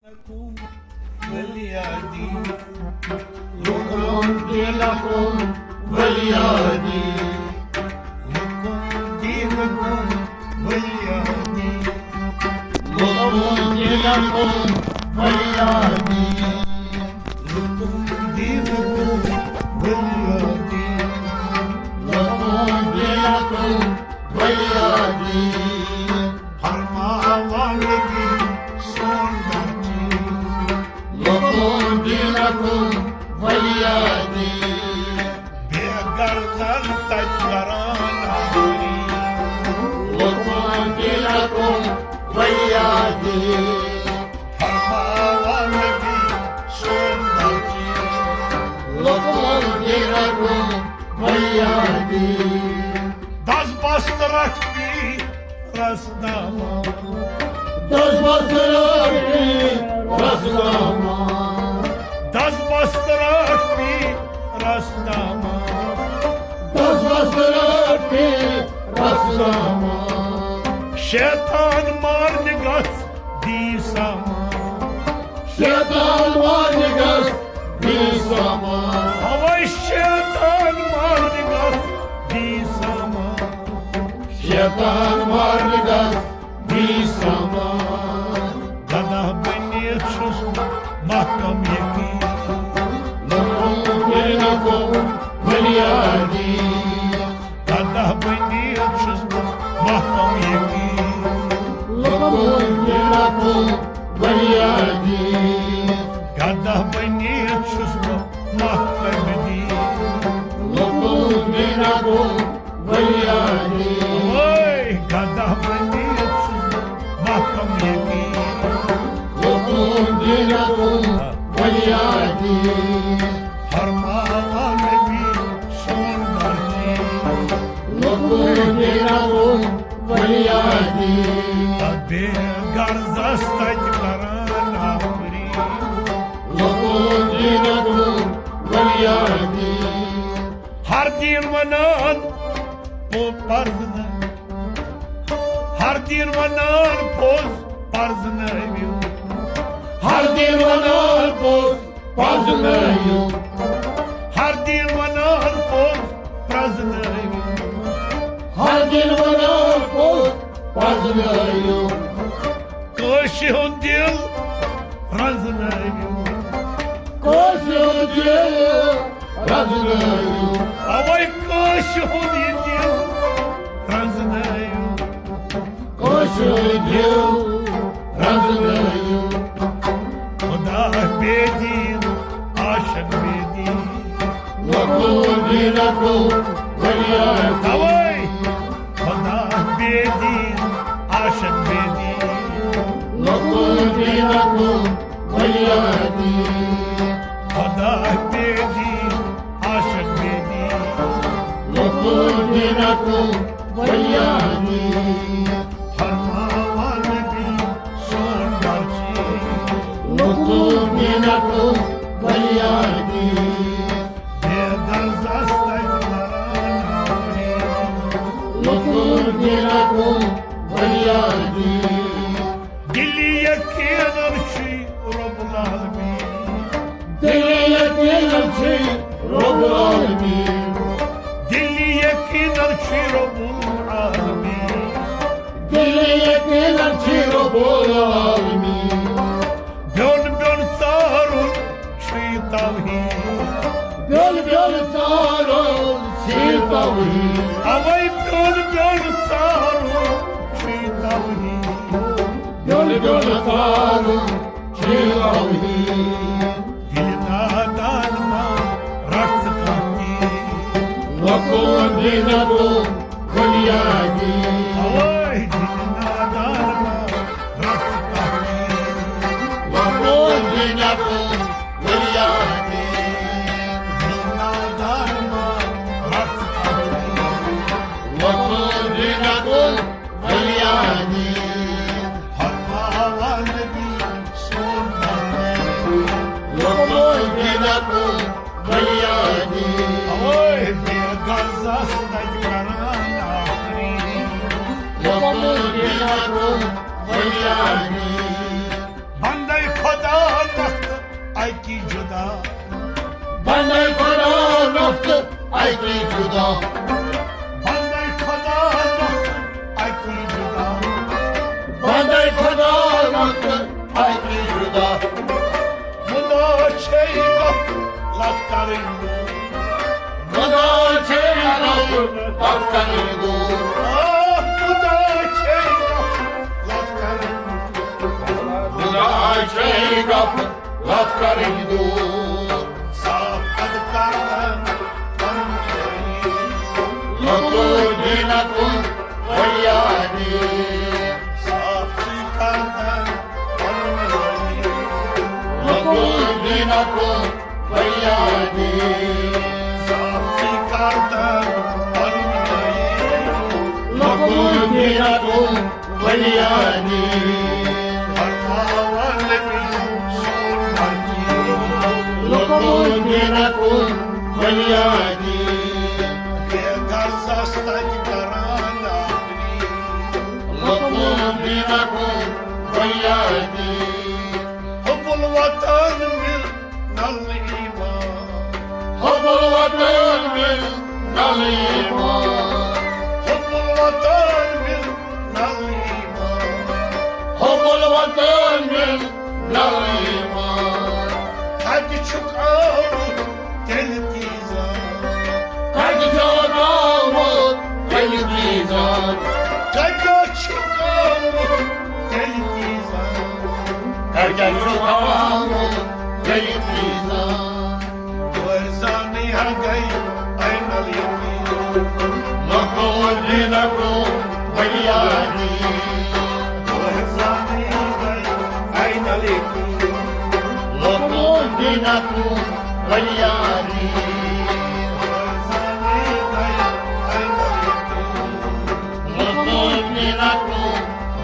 لكم وليادي لكم دينكم وليادي لكم دينكم وليادي لكم دينكم وليادي لكم دينكم وليادي لكم دينكم وليادي حرما والدي لكم دينكم وليادي بقرزن تجران عمري لكم دينكم وليادي حرما والدي سنتي لكم دينكم وليادي داز باسترك بي رسناما داز باسترك بي رسناما داز باسترك بي رسناما داز باسترك بي رسناما شيطان مار نقص دي سما شيطان مار نقص دي سما هو الشيطان مار نقص دي سما شيطان مار نقص دي سما دادا بني تشوف محكم يكي لكم دينكم وليادي دادا بني تشوف محكم يكي لكم دينكم وليادي دادا بني تشوف محكم يكي لكم دينكم وليادي دادا بني تشوف محكم يكي لكم دينكم وليادي حرما والدي سنتي لكم دينكم وليادي أبي غرزة استجران عمري لكم دينكم وليادي هر دين ونان او پرزنا هر دين ونان پوز پرزنا بيو هر دين ونان پوز پرزنا بيو هر دين ونان پوز پرزنا بيو هر دين ونان پوز پرزنا بيو کوشي هون دل رزنا بيو کوشي هون دل رزنا بيو اوي کوشي هون دل رزنا بيو کوشي هون دل رزنا بيو خدا بدين عاشق بدين لكم دينكم وليادي اوي خدا بدين عاشق بدين لكم دينكم وليادي خدا بدين عاشق بدين لكم دينكم وليادي حرما والدي سنتي لكم دينكم وليادي بغرزة استجران عمري لكم دينكم وليادي دلي يكين امشي رب العالمين دلي يكين امشي رب العالمين دلي يكين امشي رب العالمين دلي يكين امشي رب العالمين بيون بيون صاروا شي توحيد بيون بيون صاروا شي توحيد اوي بيون بيون صاروا شي توحيد بيون بيون صاروا شي توحيد دلنا دانما رخص كاتي لكم دينكم وليادي اوي دلنا دانما رخص كاتي لكم دينكم وليادي دلنا دانما رخص كاتي لكم دينكم وليادي حرما والدي سنتي لكم دينكم وليادي اوي بغرزة استجران عمري لكم دينكم وليادي بندي خدا ay ki juda Bandai Khoda Naft ay ki juda Bandai Khoda Naft ay ki juda Bandai Khoda Naft ay ki juda Muda cheyga latkarindu Muda cheyga latkarindu Muda cheyga latkarindu Muda cheyga latkarindu Dinakum Valyani Dinakum Valyani Dinakum Valyani Dinakum Valyani Dinakum Valyani Hubbul vatan bil nal iman Hubbul vatan bil nal iman Hubbul vatan bil nal iman Hubbul vatan bil nal iman Hadi çok ağır teltizan Hadi çok ağır teltizan Hadi çok ağır teltizan Herkes çok ağır teltizan Verzani hagay aynal yamin Lakum dinakum Valyani Verzani hagay aynal yamin Lakum dinakum Valyani Verzani hagay aynal yamin Lakum dinakum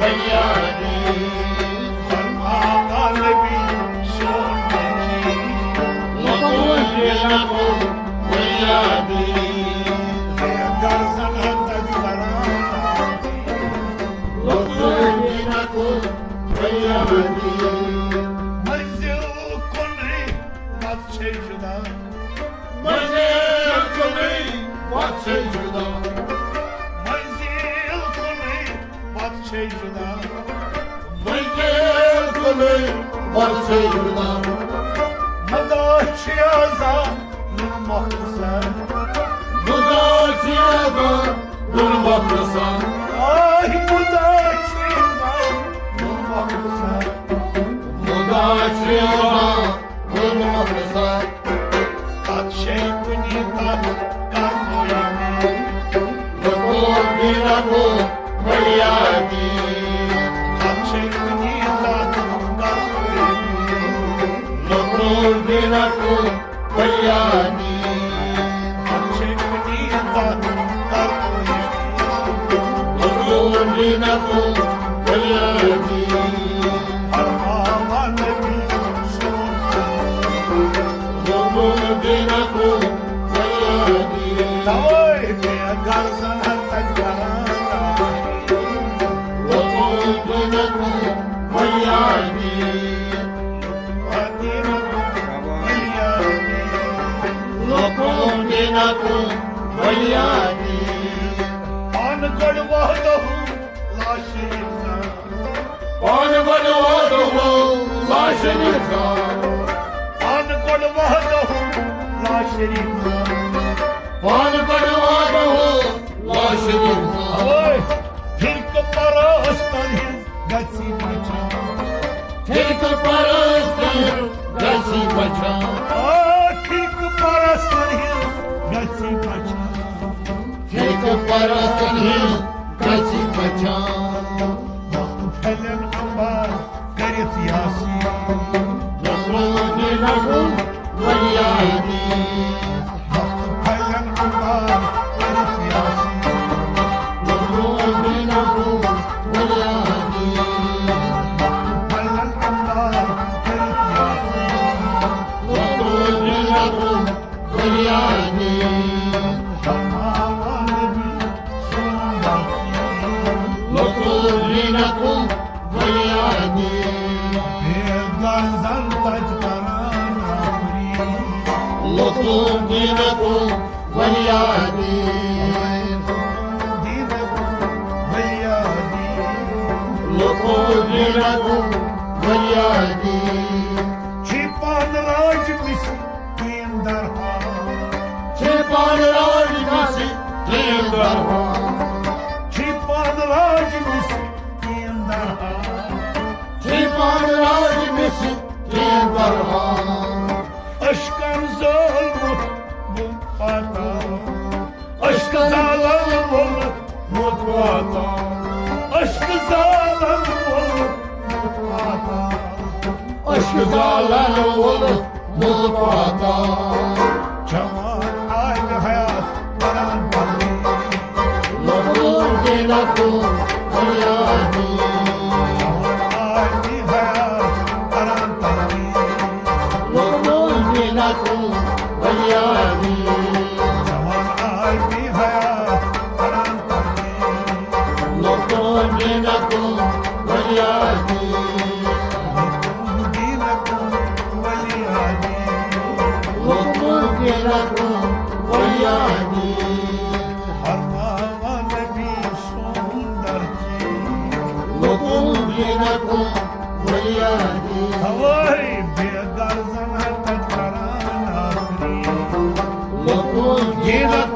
Valyani Parmağı nebi sondaki Lakum dinakum Valyani Garzan taclarana Lakum dinakum Valyani Manzil kuni mat çeyjuda Manzil kuni mat çeyjuda Manzil kuni mat çeyjuda Manzil kuni mat çeyjuda Madachiyaza nurmaksa Mudaciyada durmaklısan Ay madachiyaza nurmaksa Mudaciyada durmaklısan Tat şeykuni tat karnoyami Lakum dinakum Valyani Tat şeykuni tat karnoyami Lakum dinakum Valyani Tat şeykuni tat karnoyami Lakum dinakum Valyani Parmağı nebi sondaki Lakum dinakum Valyani Tavoy be garzan taclarana Lakum dinakum Valyani Lakum dinakum Valyani Angad vahdahu la sharika Angad vahdahu la sharika Angad vahdahu la sharika Angad vahdahu la sharika Oy firk parastan gati bacha Tek parastan gasi bacha Firk parastan gati bacha Tek parastan gasi bacha Helen ambar garit yasi Lakum dinakum Valyani Helen ambar garit yasi Lakum dinakum Valyani Helen ambar garit yasi Lakum dinakum Valyani Parmağı nebi sondaki Lakum dinakum Valyani Garzan taclarana لكم دينكم ولي دين دينكم ولي دين لكم دينكم ولي دين Çipan rac miskin darha Çipan rajmasi din darha Çipan rac miskin darha Çipan rajmasi din darha Aşkın zulmut mutfata Aşkı zalim olur mutfata Aşkı zalim olur mutfata Aşkı zalim olur mutfata Çaman aynı hayat paran parli Lakum dinakum waliyadi Çaman aynı hayat paran parli Lakum dinakum waliyadi Çaman aynı hayat paran parli Lakum dinakum waliyadi Dinakum veliyadi Lakum dinakum waliyadi Harmava nebi sundar ki Lakum dinakum waliyadi Havai begar zanat karan akri Lakum dinakum